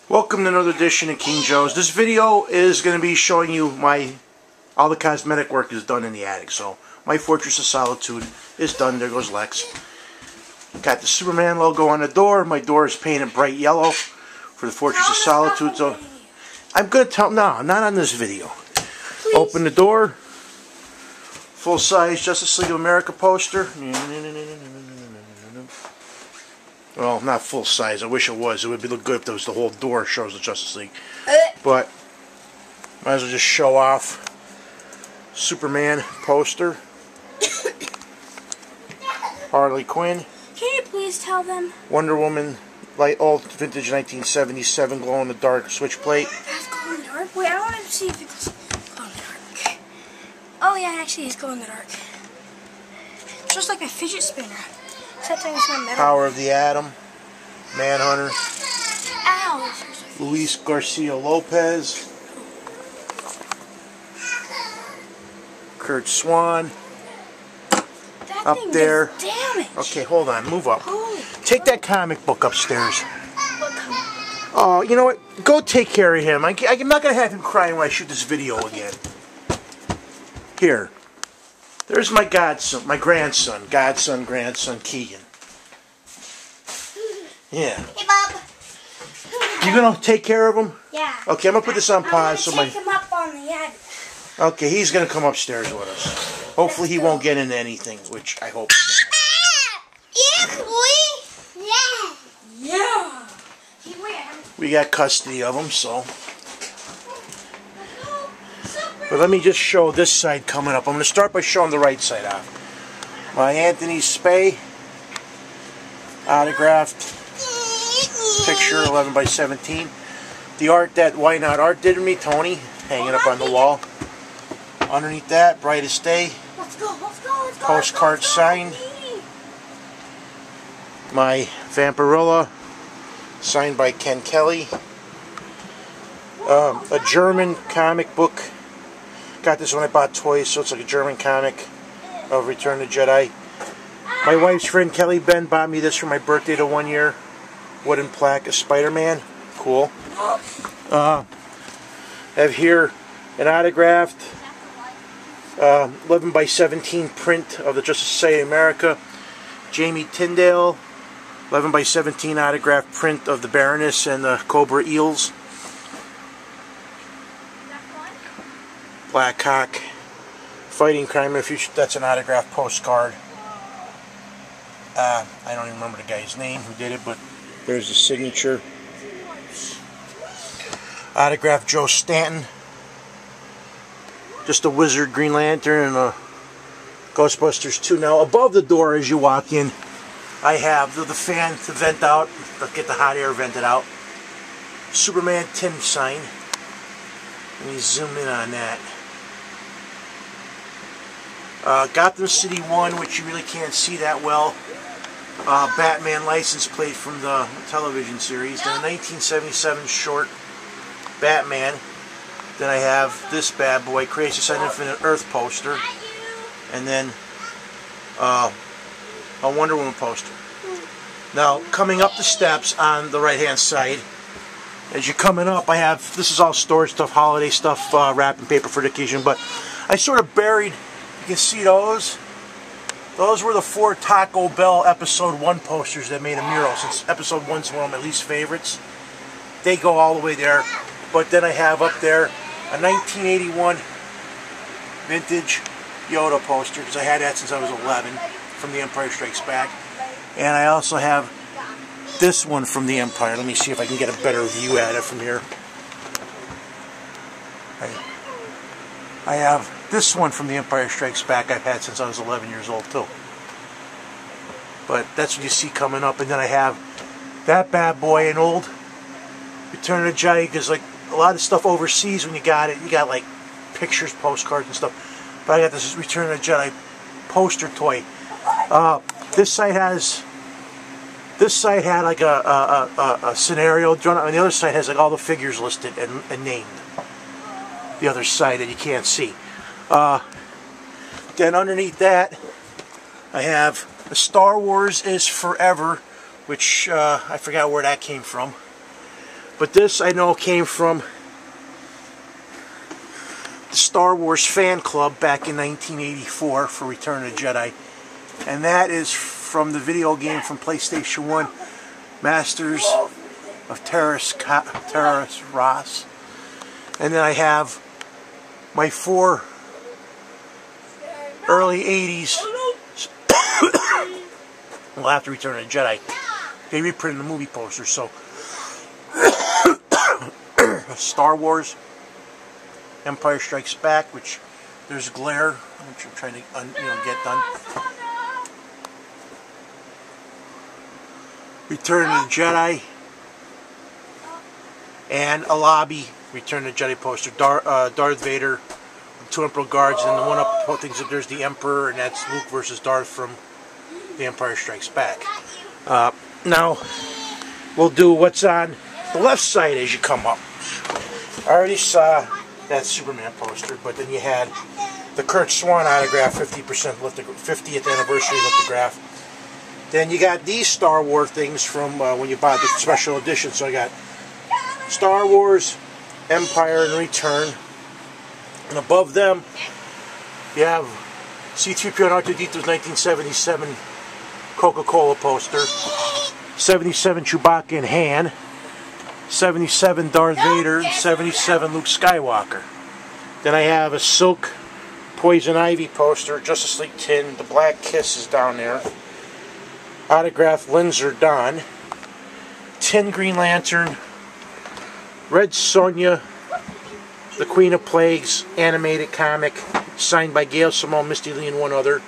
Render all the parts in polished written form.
Welcome to another edition of King Joe's. This video is going to be showing you all the cosmetic work is done in the attic. So my Fortress of Solitude is done. There goes Lex. Got the Superman logo on the door. My door is painted bright yellow for the Fortress of Solitude. So I'm going to tell, no, not on this video. Please. Open the door. Full size Justice League of America poster. Well, not full size. I wish it was. It would look good if there was the whole door shows the Justice League. But might as well just show off Superman poster. Harley Quinn. Can you please tell them? Wonder Woman, light old vintage 1977 glow in the dark switch plate. That's glow in the dark. Wait, I want to see if it's glow in the dark. Oh yeah, actually it's glow in the dark. It's just like a fidget spinner. Except it's not metal. Power of the Atom, Manhunter. Ow! Luis Garcia Lopez. Kurt Swan. That up thing there. is damaged. Okay, hold on. Move up. Holy take that comic book upstairs. What comic? Oh, you know what? Go take care of him. I'm not going to have him crying when I shoot this video again. Here. There's my godson, my grandson, grandson, Keegan. Yeah. Hey, Bob. You gonna take care of him? Yeah. Okay, I'm gonna put this on pause. So take him up on the attic. Okay, he's gonna come upstairs with us. Hopefully he won't get into anything, which I hope not. Yeah, boy. Yeah. Yeah. We got custody of him, so. But let me just show this side coming up. I'm going to start by showing the right side off. My Anthony Spay autographed picture, 11 by 17. The art that Why Not Art did to me, Tony, hanging up on the wall. Underneath that, Brightest Day. Let's go. Postcard signed. My Vampirilla, signed by Ken Kelly. A German comic book. Got this when I bought toys, so it's like a German comic of Return of the Jedi. My wife's friend Kelly Ben bought me this for my birthday to 1 year. Wooden plaque of Spider-Man. Cool. Have here an autographed 11 by 17 print of the Justice Society of America. Jamie Tyndale. 11 by 17 autographed print of the Baroness and the Cobra Eels. Black Hawk, Fighting Crime in the Future. That's an autographed postcard. I don't even remember the guy's name who did it, but there's the signature. Autographed Joe Stanton. Just a Wizard, Green Lantern, and a Ghostbusters 2. Now, above the door as you walk in, I have the fan to vent out, to get the hot air vented out. Superman Tim sign. Let me zoom in on that. Gotham City 1, which you really can't see that well. Batman license plate from the television series. Then a 1977 short Batman. Then I have this bad boy, Crisis on Infinite Earth poster. And then a Wonder Woman poster. Now, coming up the steps on the right-hand side, as you're coming up, I have, this is all storage stuff, holiday stuff, wrapping paper for the occasion, but I sort of buried. You can see those. Those were the 4 Taco Bell episode 1 posters that made a mural, since episode 1's one of my least favorites. They go all the way there. But then I have up there a 1981 vintage Yoda poster, because I had that since I was 11, from The Empire Strikes Back. And I also have this one from The Empire. Let me see if I can get a better view at it from here. I have this one from The Empire Strikes Back I've had since I was 11 years old too. But that's what you see coming up. And then I have that bad boy, an old Return of the Jedi, because like a lot of stuff overseas when you got it, you got like pictures, postcards and stuff. But I got this Return of the Jedi poster toy. This side had like a scenario drawn out, and the other side has like all the figures listed and named. The other side that you can't see. Then underneath that, I have a Star Wars is Forever, which I forgot where that came from. But this I know came from the Star Wars fan club back in 1984 for Return of the Jedi. And that is from the video game from PlayStation 1, Masters of Taras Ross. And then I have my 4 early 80s, well, after Return of the Jedi, they reprinted the movie poster. So Star Wars, Empire Strikes Back, which there's glare, which I'm trying to get done. Return of the Jedi, and a lobby Return of the Jedi poster. Darth Vader, 2 Imperial Guards, and the one up things up there's the Emperor, and that's Luke versus Darth from The Empire Strikes Back. Now we'll do what's on the left side as you come up. I already saw that Superman poster, but then you had the Kurt Swan autograph, 50th anniversary lithograph. Then you got these Star Wars things from when you bought the special edition. So I got Star Wars, Empire, and Return. And above them, you have C-3PO and R2-D2's 1977 Coca-Cola poster, 77 Chewbacca in hand, 77 Darth Vader, 77 Luke Skywalker. Then I have a Silk Poison Ivy poster, Justice League tin, the Black Kiss is down there. Autographed Linzer Dawn, tin Green Lantern, Red Sonja, the Queen of Plagues animated comic, signed by Gail Simone, Misty Lee, and one other.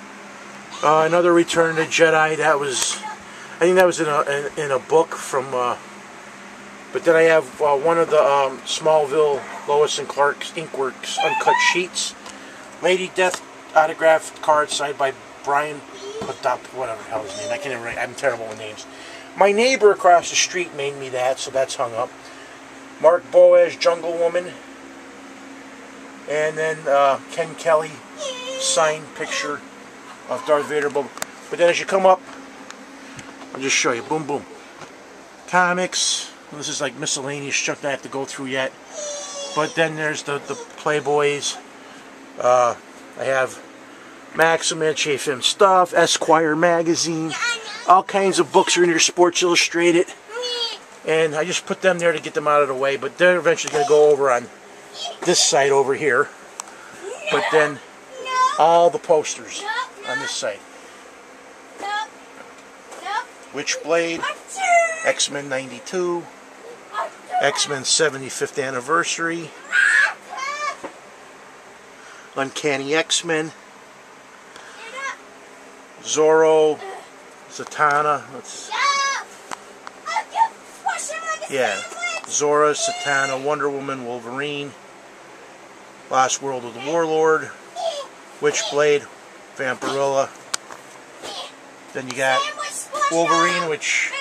Another Return of the Jedi. That was, I think that was in a book from. But then I have one of the Smallville Lois and Clark's Inkworks uncut sheets. Lady Death autographed card signed by Brian Padop, whatever the hell his name. I can't even write. I'm terrible with names. My neighbor across the street made me that, so that's hung up. Mark Boaz, Jungle Woman. And then Ken Kelly signed picture of Darth Vader. But then as you come up, I'll just show you. Boom, boom. Comics. Well, this is like miscellaneous junk that I have to go through yet. But then there's the Playboys. I have Maxim, HFM stuff, Esquire magazine. All kinds of books are in here, Sports Illustrated. And I just put them there to get them out of the way. But they're eventually going to go over on this side over here. But then all the posters on this side. Witchblade, X-Men 92, X-Men 75th Anniversary, Uncanny X-Men, Zorro, Zatanna, Zora, Zatanna, Wonder Woman, Wolverine, Lost World of the Warlord, Witchblade, Vampirilla. Then you got Wolverine, which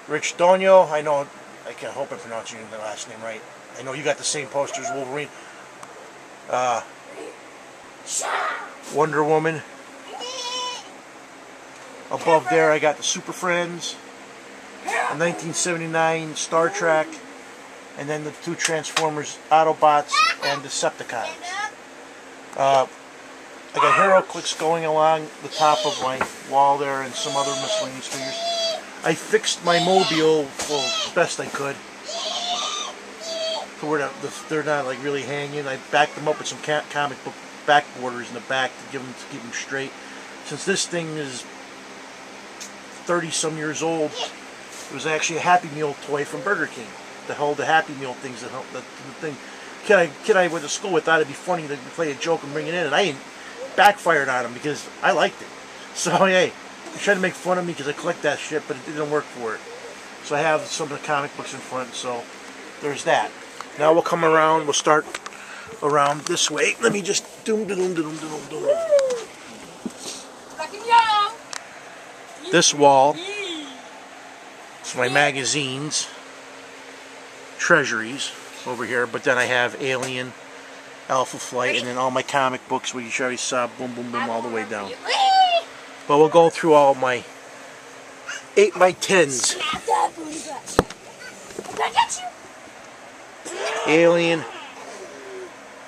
Rich Donio, I know, I can't hope I'm pronouncing the last name right. I know you got the same posters, Wolverine. Wonder Woman. Above there I got the Super Friends, the 1979 Star Trek, and then the 2 Transformers, Autobots and Decepticons. I got HeroClix going along the top of my wall there and some other miscellaneous figures. I fixed my Mobile, well, best I could, to where they're not like really hanging. I backed them up with some comic book back borders in the back to keep them straight. Since this thing is 30-some years old, it was actually a Happy Meal toy from Burger King to hold the Happy Meal things that help the thing. Kid I went to school with thought it'd be funny to play a joke and bring it in, and I backfired on him because I liked it. So hey, he tried to make fun of me because I collect that shit, but it didn't work for it. So I have some of the comic books in front, so there's that. Now we'll come around, we'll start around this way. Let me just this wall is my magazines, treasuries over here, but then I have Alien, Alpha Flight, and then all my comic books, which you already saw, boom, boom, boom, all the way down. But we'll go through all my 8x10s. Snap that booty butt. I'm gonna get you. Alien,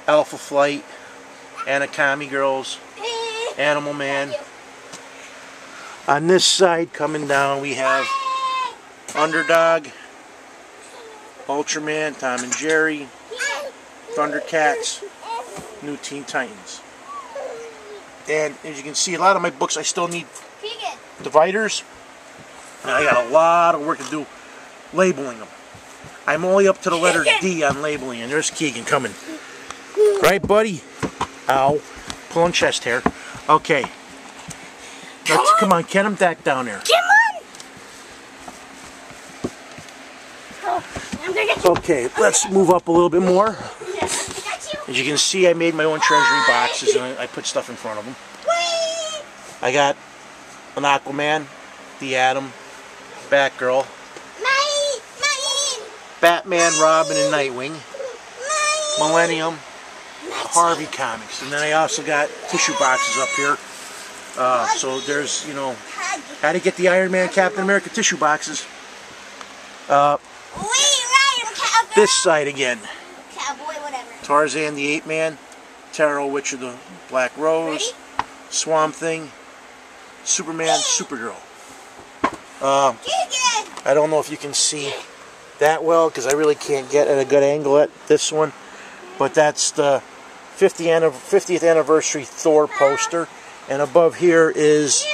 Alpha Flight, Anakami Girls, Animal Man. On this side, coming down, we have Underdog, Ultraman, Tom and Jerry, Thundercats, New Teen Titans. And as you can see, a lot of my books I still need dividers. And I got a lot of work to do labeling them. I'm only up to the letter D on labeling, and there's Keegan coming. Right, buddy? Ow. Pulling chest hair. Okay. Let's, come on, get him back down there. Come on! Oh, I'm gonna get you. Okay, let's move up a little bit more. As you can see, I made my own treasury boxes, and I put stuff in front of them. I got an Aquaman, the Atom, Batgirl, Batman, Robin, and Nightwing, Millennium, Harvey Comics, and then I also got tissue boxes up here. So there's, you know, how to get the Iron Man, Captain America tissue boxes. This side again. Tarzan the Ape Man, Tarot, Witch of the Black Rose, Swamp Thing, Superman, Supergirl. I don't know if you can see that well because I really can't get at a good angle at this one, but that's the 50th anniversary Thor poster, and above here is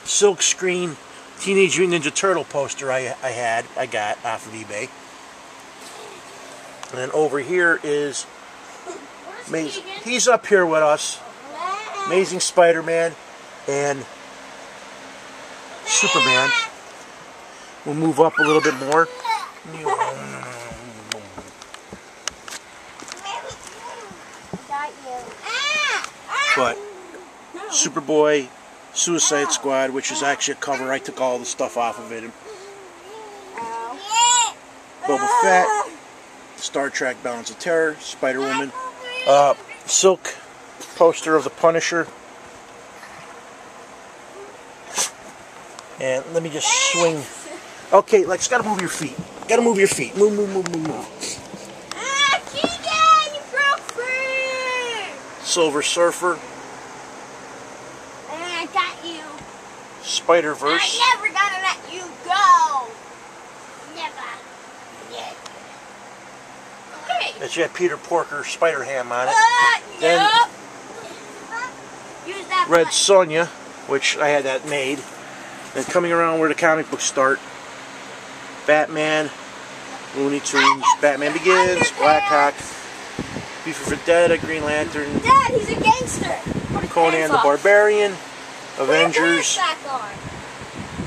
silk screen Teenage Mutant Ninja Turtle poster I got off of eBay. And then over here is Amazing. He's up here with us. Amazing Spider-Man and Superman. We'll move up a little bit more. But Superboy, Suicide Squad, which is actually a cover. I took all the stuff off of it. Boba Fett, Star Trek Balance of Terror, Spider-Woman, Silk poster of the Punisher. And let me just swing. Okay, Lex, gotta move your feet. Gotta move your feet. Move, move, move, move, move. Ah, Keegan, you broke free! Silver Surfer. I got you. Spider-Verse. I'm never gonna let you go. Never. Yeah. Okay. That's got Peter Porker Spider-Ham on it. Then Then use that Red button. Sonja, which I had that made. Then coming around where the comic books start, Batman, Looney Tunes, Batman Begins, Blackhawk, B for Vendetta, Green Lantern, Dad, he's a gangster. Put his Conan pants the off. Barbarian, Put your Avengers, pants back on.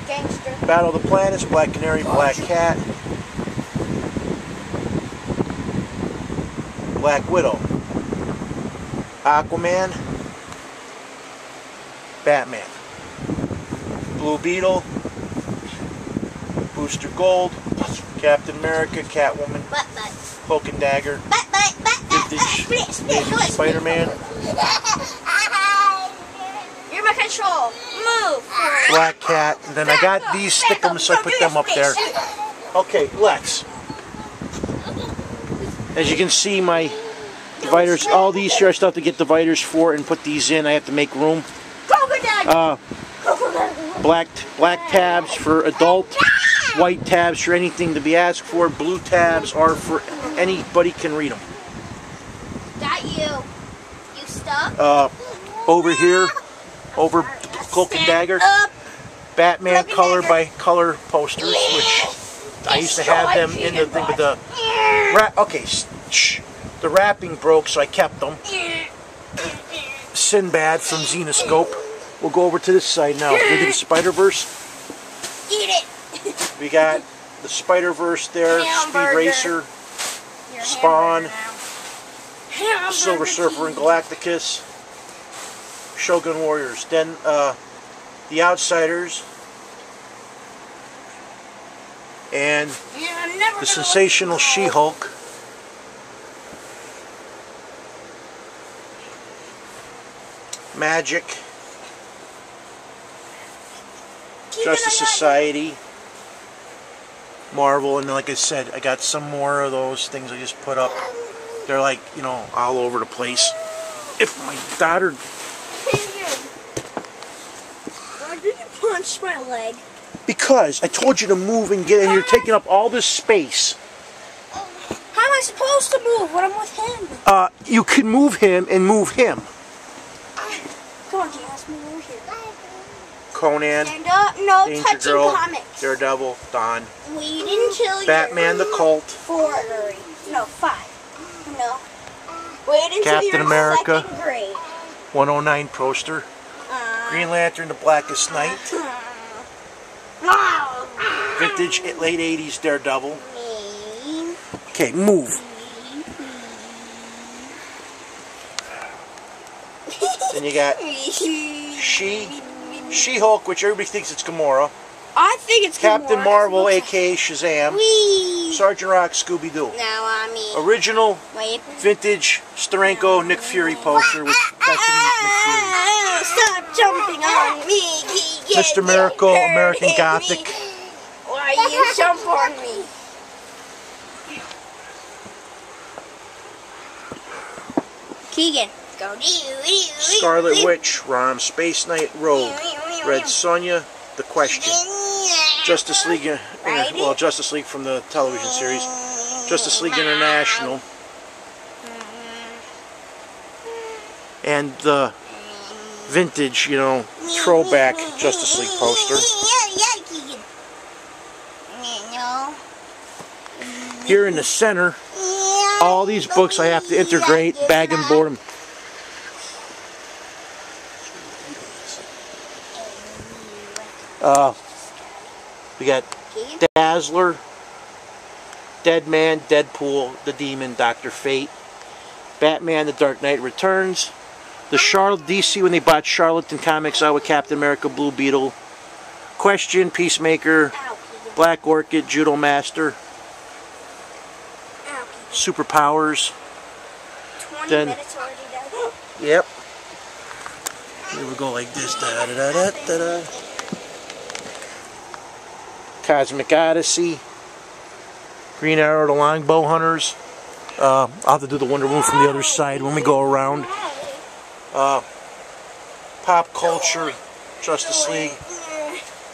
Gangster. Battle of the Planets, Black Canary, Black Cat, Black Widow, Aquaman, Batman, Blue Beetle, Booster Gold, Captain America, Catwoman, Butt. Cloak and Dagger, Butt. Vintage Amazing Spider-Man, You're my control. Move. Black Cat, and then I got these stickums, so I put them up there. Okay, Lex. As you can see, my dividers, all these here I still have to get dividers for and put these in. I have to make room. Black tabs for adult, white tabs for anything to be asked for, blue tabs are for anybody can read them. That you stuck? Over here, over Cloak and Dagger, Batman color by color posters, which I used to have them in the thing, but the the wrapping broke, so I kept them. Sinbad from Xenoscope. We'll go over to this side now. We do the Spider-Verse. Eat it. We got the Spider-Verse there, Speed Racer, Spawn, Silver Surfer and Galacticus, Shogun Warriors. Then the Outsiders and the Sensational She-Hulk. Magic, Justice Society, Marvel, and like I said, I got some more of those things I just put up. They're like, you know, all over the place. If my daughter... Why did you punch my leg? Because I told you to move and get in. You're taking up all this space. How am I supposed to move when I'm with him? You can move him and move him. Come on, Jay, ask me over here. Conan, And no Danger touching Girl, comics. Daredevil, Dawn, Wait until Batman the Cult, 5. No. Wait until Captain you're America. in 2nd grade. 109 poster, Green Lantern, The Blackest Night, vintage late 80s Daredevil. Okay, move. Then you got She-Hulk, which everybody thinks it's Gamora. I think it's Captain Gamora. Marvel, aka Shazam. Wee. Sergeant Rock, Scooby-Doo. Now I mean. Original, Wait. vintage Steranko, Nick Fury poster with Nick Fury. Stop jumping on me. Mr. Miracle, American Gothic. Why you jump on me? Keegan, go. Scarlet Witch, Rom, Space Knight, Rogue, Red Sonja, The Question, Justice League, well, Justice League from the television series, Justice League International, and the vintage, you know, throwback Justice League poster. Here in the center, all these books I have to integrate, bag and board them. We got Dazzler, Deadman, Deadpool, The Demon, Dr. Fate, Batman, The Dark Knight Returns, the Charlotte DC when they bought Charlatan Comics out with Captain America, Blue Beetle, Question, Peacemaker, Black Orchid, Judo Master, Superpowers. 20 Then, minutes already done. Yep. Here we go like this. Da, da, da, da, da, da. Cosmic Odyssey. Green Arrow, the Longbow Hunters. I'll have to do the Wonder Woman from the other side when we go around. Pop Culture, Justice League,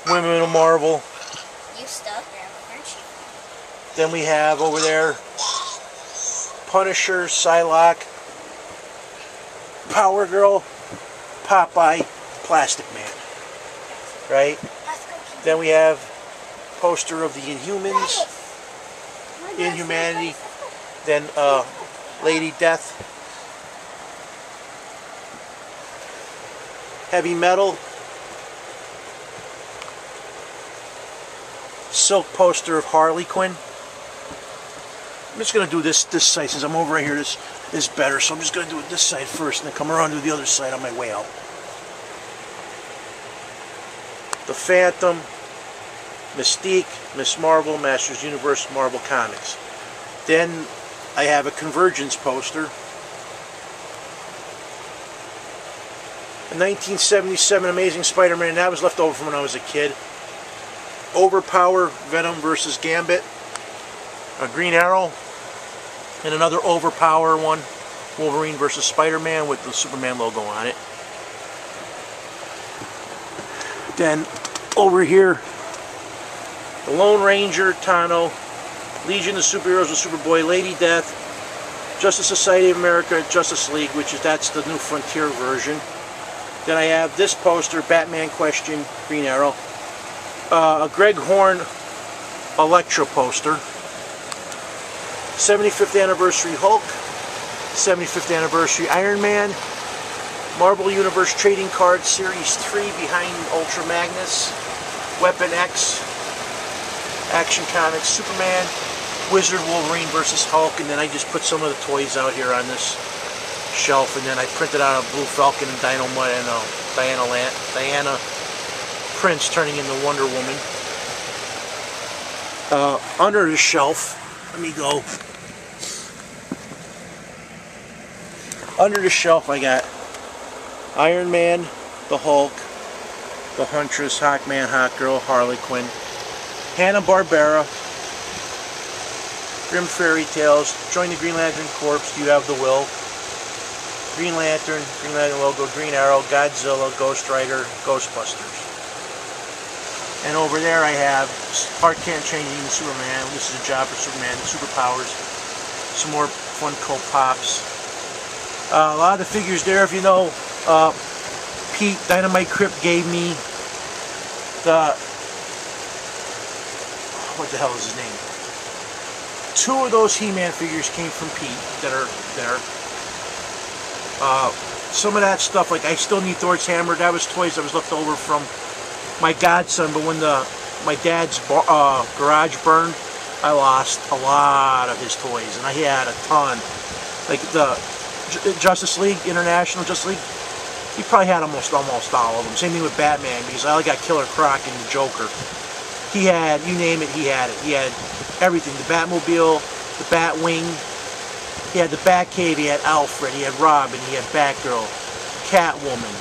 Women of Marvel. You stuck there, aren't you? Then we have over there Punisher, Psylocke, Power Girl, Popeye, Plastic Man. Right? Then we have poster of the Inhumans, Inhumanity, then Lady Death, Heavy Metal, silk poster of Harley Quinn. I'm just going to do this side since I'm over right here. This is better, so I'm just going to do it this side first and then come around to the other side on my way out. The Phantom, Mystique, Miss Marvel, Masters Universe, Marvel Comics. Then I have a Convergence poster. A 1977 Amazing Spider-Man, that was left over from when I was a kid. Overpower, Venom versus Gambit. A Green Arrow. And another Overpower one. Wolverine versus Spider-Man with the Superman logo on it. Then over here, the Lone Ranger, Tano, Legion of Superheroes with Superboy, Lady Death, Justice Society of America, Justice League, that's the New Frontier version. Then I have this poster, Batman Question, Green Arrow, a Greg Horn Electro poster, 75th Anniversary Hulk, 75th Anniversary Iron Man, Marvel Universe Trading Cards Series 3 behind Ultra Magnus, Weapon X, Action Comics Superman, Wizard Wolverine versus Hulk, and then I just put some of the toys out here on this shelf, and then I printed out a Blue Falcon and Dynamite and Diana Prince turning into Wonder Woman. Under the shelf, let me go. Under the shelf I got Iron Man, the Hulk, the Huntress, Hawkman, Hawkgirl, Harley Quinn, Hanna-Barbera, Grimm Fairy Tales, Join the Green Lantern Corps, Do You Have the Will, Green Lantern logo, Green Arrow, Godzilla, Ghost Rider, Ghostbusters. And over there I have Clark Kent changing into Superman. This is a job for Superman, superpowers. Some more Funko Pops. A lot of the figures there, if you know, Pete Dynamite Crip gave me the, what the hell is his name? 2 of those He-Man figures came from Pete that are there. Some of that stuff, like I still need Thor's hammer. That was toys that was left over from my godson, but when my dad's garage burned, I lost a lot of his toys, and I had a ton. Like the Justice League, International Justice League, he probably had almost all of them. Same thing with Batman, because I only got Killer Croc and the Joker. He had, you name it, he had it. He had everything, the Batmobile, the Batwing, he had the Batcave, he had Alfred, he had Robin, he had Batgirl, Catwoman,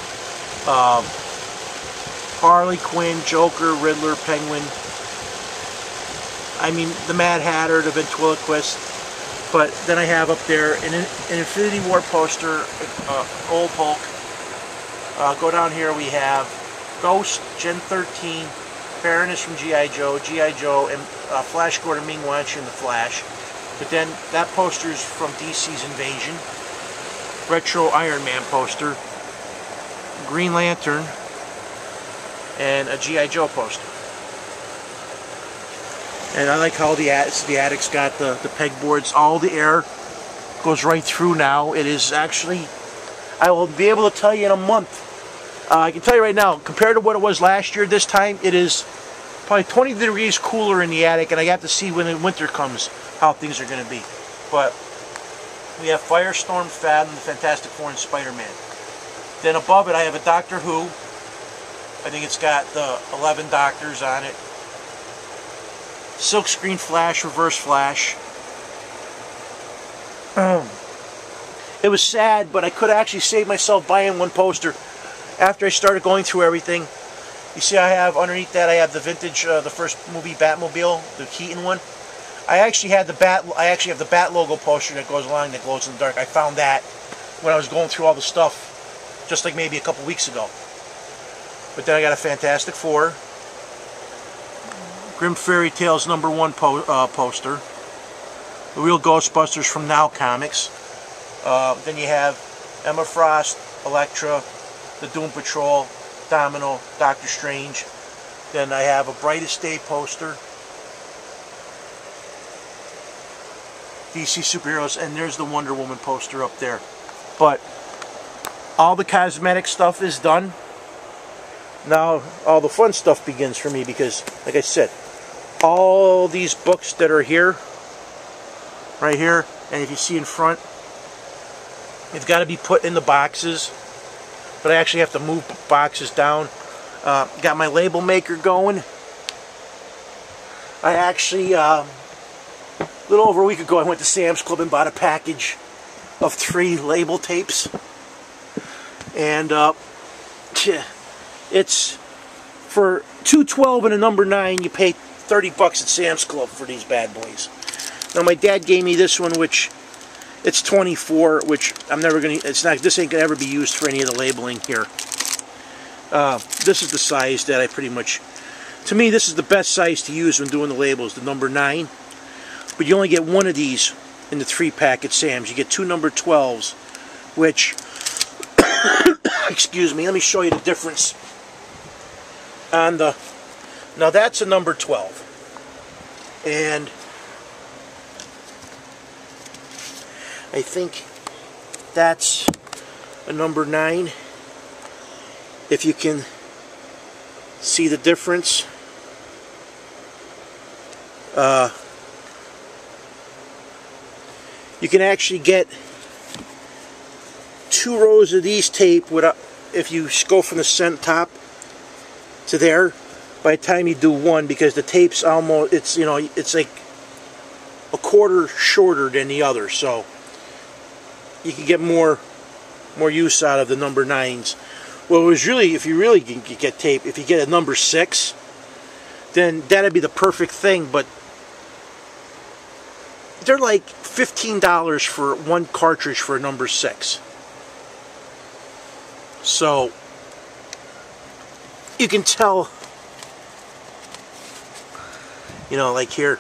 Harley Quinn, Joker, Riddler, Penguin. I mean, the Mad Hatter, the Ventriloquist. But then I have up there an Infinity War poster, Old Hulk. Go down here, we have Ghost, Gen 13, Baroness from G.I. Joe, and Flash Gordon Ming Wanchu in the Flash. But then that poster is from DC's Invasion. Retro Iron Man poster. Green Lantern. And a G.I. Joe poster. And I like how the attic's got the pegboards. All the air goes right through now. It is actually, I will be able to tell you in a month. I can tell you right now, compared to what it was last year, this time it is probably 20 degrees cooler in the attic, and I have to see when the winter comes how things are going to be. But we have Firestorm, Fathom, the Fantastic Four, and Spider-Man. Then above it I have a Doctor Who. I think it's got the 11 Doctors on it. Silkscreen Flash, Reverse Flash. It was sad, but I could actually save myself buying one poster after I started going through everything. You see, I have underneath that, I have the vintage, the first movie Batmobile, the Keaton one. I actually have the Bat logo poster that goes along that glows in the dark. I found that when I was going through all the stuff, just like maybe a couple weeks ago. But then I got a Fantastic Four, Grimm Fairy Tales #1 poster, the real Ghostbusters from Now Comics. Then you have Emma Frost, Elektra, the Doom Patrol, Domino, Doctor Strange. Then I have a Brightest Day poster, DC Superheroes, and there's the Wonder Woman poster up there. But all the cosmetic stuff is done. Now all the fun stuff begins for me, because like I said, all these books that are here, right here, and if you see in front, they've got to be put in the boxes, but I actually have to move boxes down. Got my label maker going. I actually, a little over a week ago, I went to Sam's Club and bought a package of 3 label tapes. And it's for $2.12 and a -- 9, you pay 30 bucks at Sam's Club for these bad boys. Now my dad gave me this one, which it's 24, which I'm never gonna. It's not. This ain't gonna ever be used for any of the labeling here. This is the size that I pretty much. To me, this is the best size to use when doing the labels, the #9. But you only get one of these in the 3-pack at Sam's. You get 2 #12s, which. Excuse me. Let me show you the difference. On the. Now that's a #12, and I think that's a #9. If you can see the difference. You can actually get 2 rows of these tape without, if you go from the top to there. By the time you do one, because the tape's almost, it's, you know, it's like a quarter shorter than the other, so you can get more use out of the #9s. Well, it was really, if you really get tape, if you get a number 6, then that'd be the perfect thing. But they're like $15 for one cartridge for a number 6. So you can tell, you know, like here.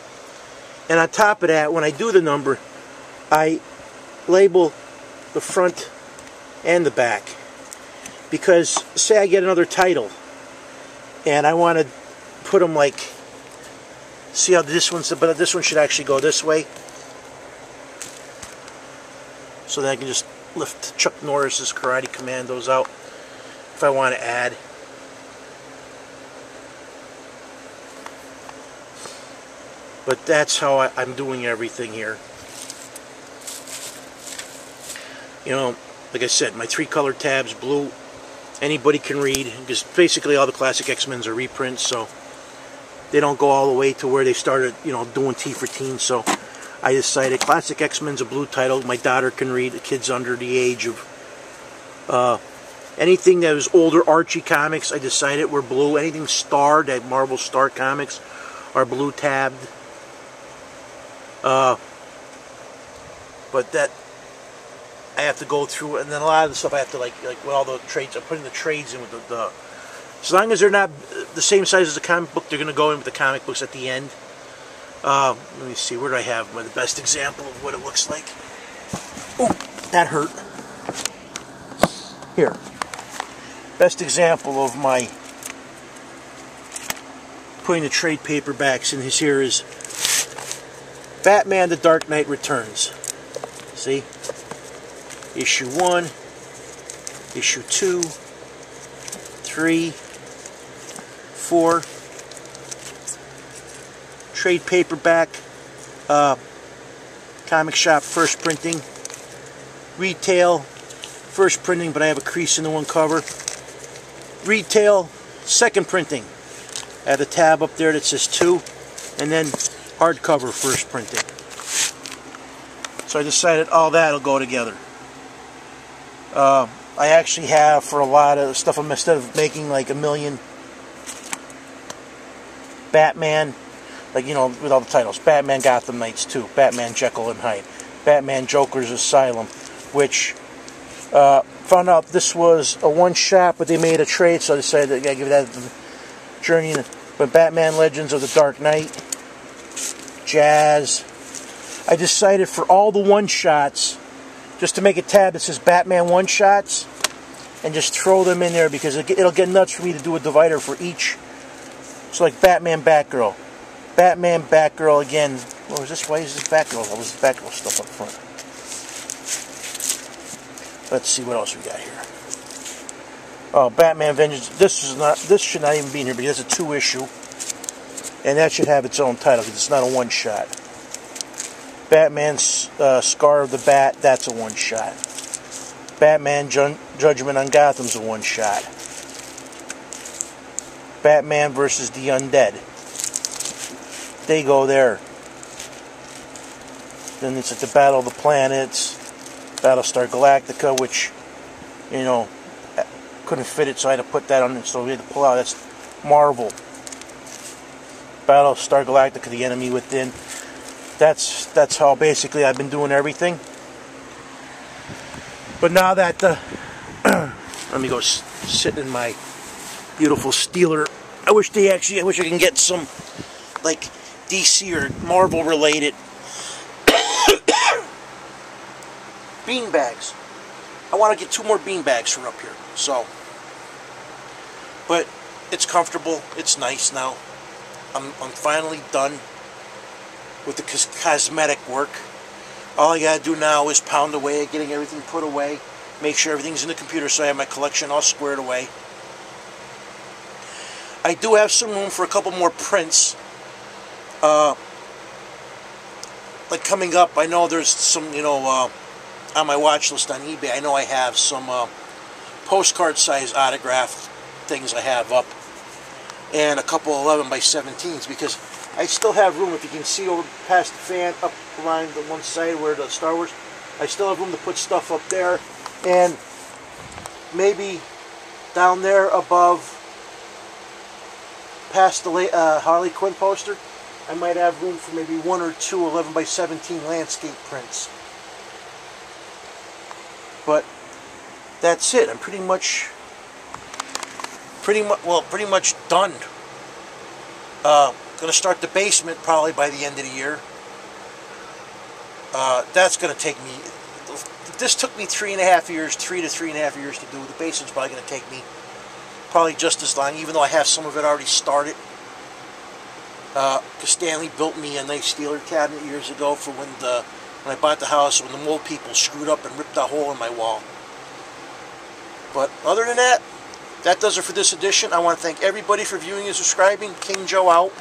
And on top of that, when I do the number, I label the front and the back. Because say I get another title and I want to put them like, see how this one's, but this one should actually go this way. So then I can just lift Chuck Norris's Karate Commandos out if I want to add. But that's how I'm doing everything here. You know, like I said, my 3 color tabs, blue, anybody can read, because basically all the classic X-Men's are reprints, so they don't go all the way to where they started, you know, doing T for Teens. So I decided classic X-Men's a blue title. My daughter can read, the kids under the age of anything that was older Archie comics, I decided were blue. Anything Star, that Marvel Star comics, are blue tabbed. But that I have to go through, and then a lot of the stuff I have to like with all the trades. I'm putting the trades in with the as long as they're not the same size as the comic book, they're going to go in with the comic books at the end. Let me see, where do I have the best example of what it looks like? Oh, that hurt. Here, best example of my putting the trade paperbacks in here is Batman: The Dark Knight Returns. See? Issue 1, issue 2, 3, 4, trade paperback, comic shop first printing, retail first printing, but I have a crease in the one cover, retail second printing, I have the tab up there that says 2, and then hardcover first printing. So I decided all that'll go together. I actually have, for a lot of stuff, instead of making like a million Batman, like, you know, with all the titles, Batman Gotham Knights 2, Batman Jekyll and Hyde, Batman Joker's Asylum, which found out this was a one-shot, but they made a trade, so I decided that I gotta give that a journey. But Batman Legends of the Dark Knight, Jazz. I decided for all the one-shots, just to make a tab that says Batman one-shots, and just throw them in there, because it'll get nuts for me to do a divider for each. So like Batman Batgirl. Batman Batgirl again. What was this? Why is this Batgirl? What was the Batgirl stuff up front? Let's see what else we got here. Oh, Batman Vengeance. This should not even be in here, because it's a 2-issue. And that should have its own title, because it's not a one-shot. Batman's Scar of the Bat, that's a one-shot. Batman Judgment on Gotham's a one-shot. Batman versus the Undead. They go there. Then it's at the Battle of the Planets, Battlestar Galactica, which, you know, couldn't fit it, so I had to put that on, so we had to pull out. That's Marvel. Battlestar Galactica, The Enemy Within. That's how basically I've been doing everything. But now that let me go sit in my beautiful Steeler. I wish I can get some like DC or Marvel related bean bags. I want to get 2 more bean bags for up here. So, but it's comfortable. It's nice now. I'm finally done with the cosmetic work. All I gotta do now is pound away at getting everything put away, make sure everything's in the computer so I have my collection all squared away. I do have some room for a couple more prints. Like coming up, I know there's some, you know, on my watch list on eBay, I know I have some postcard size autograph things I have up, and a couple 11 by 17s, because I still have room. If you can see over past the fan, up behind the one side where the Star Wars, I still have room to put stuff up there, and maybe down there above, past the Harley Quinn poster, I might have room for maybe 1 or 2 11 by 17 landscape prints. But that's it. I'm pretty much done. Going to start the basement probably by the end of the year. That's going to take me. This took me 3.5 years, 3 to 3.5 years to do. The basement's probably going to take me probably just as long, even though I have some of it already started. Because Stanley built me a nice Steeler cabinet years ago for when I bought the house, when the mole people screwed up and ripped a hole in my wall. But other than that, that does it for this edition. I want to thank everybody for viewing and subscribing. King Joe out.